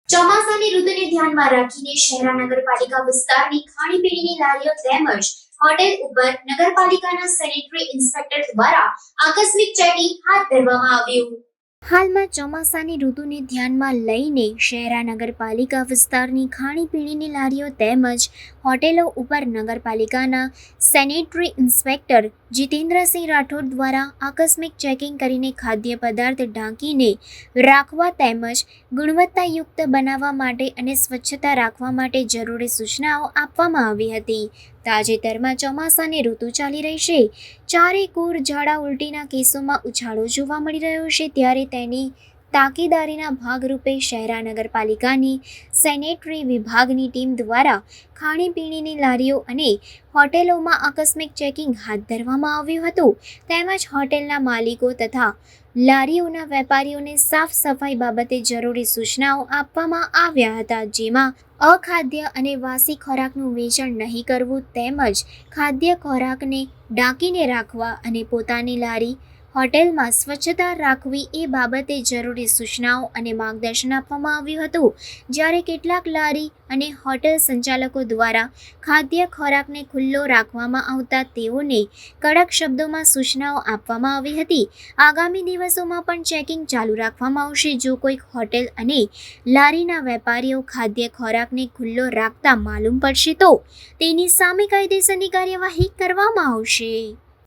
ચોમાસાની ઋતુને ધ્યાનમાં રાખીને શહેરા નગરપાલિકા વિસ્તારની ખાણીપીણીની લારીઓ તેમજ હોટેલ ઉપર નગરપાલિકાના સેનેટરી ઇન્સ્પેક્ટર દ્વારા આકસ્મિક ચેકિંગ હાથ ધરવામાં આવ્યું। હાલમાં ચોમાસાની ઋતુને ધ્યાનમાં લઈને શહેરા નગરપાલિકા વિસ્તારની ખાણીપીણીની લારીઓ તેમજ હોટેલો ઉપર નગરપાલિકાના સેનેટરી ઇન્સ્પેક્ટર જીતેન્દ્રસિંહ રાઠોડ દ્વારા આકસ્મિક ચેકિંગ કરીને ખાદ્ય પદાર્થ ઢાંકીને રાખવા તેમજ ગુણવત્તાયુક્ત બનાવવા માટે અને સ્વચ્છતા રાખવા માટે જરૂરી સૂચનાઓ આપવામાં આવી હતી। તાજેતરમાં ચોમાસાની ઋતુ ચાલી રહી છે, ચારેકોર ઝાડા ઉલટીના કેસોમાં ઉછાળો જોવા મળી રહ્યો છે, ત્યારે તેની તાકીદારીના ભાગરૂપે શહેરા નગરપાલિકાની સેનેટરી વિભાગની ટીમ દ્વારા ખાણીપીણીની લારીઓ અને હોટેલોમાં આકસ્મિક ચેકિંગ હાથ ધરવામાં આવ્યું હતું તેમજ હોટેલના માલિકો તથા લારીઓના વેપારીઓને સાફ સફાઈ બાબતે જરૂરી સૂચનાઓ આપવામાં આવ્યા હતા, જેમાં અખાદ્ય અને વાસી ખોરાકનું વેચાણ નહીં કરવું તેમજ ખાદ્ય ખોરાકને ઢાંકીને રાખવા અને પોતાની લારી હોટેલમાં સ્વચ્છતા રાખવી એ બાબતે જરૂરી સૂચનાઓ અને માર્ગદર્શન આપવામાં આવ્યું હતું। જ્યારે કેટલાક લારી અને હોટેલ સંચાલકો દ્વારા ખાદ્ય ખોરાકને ખુલ્લો રાખવામાં આવતા તેઓને કડક શબ્દોમાં સૂચનાઓ આપવામાં આવી હતી। આગામી દિવસોમાં પણ ચેકિંગ ચાલુ રાખવામાં આવશે। જો કોઈ હોટેલ અને લારીના વેપારીઓ ખાદ્ય ખોરાકને ખુલ્લો રાખતા માલુમ પડશે તો તેની સામે કાયદેસરની કાર્યવાહી કરવામાં આવશે।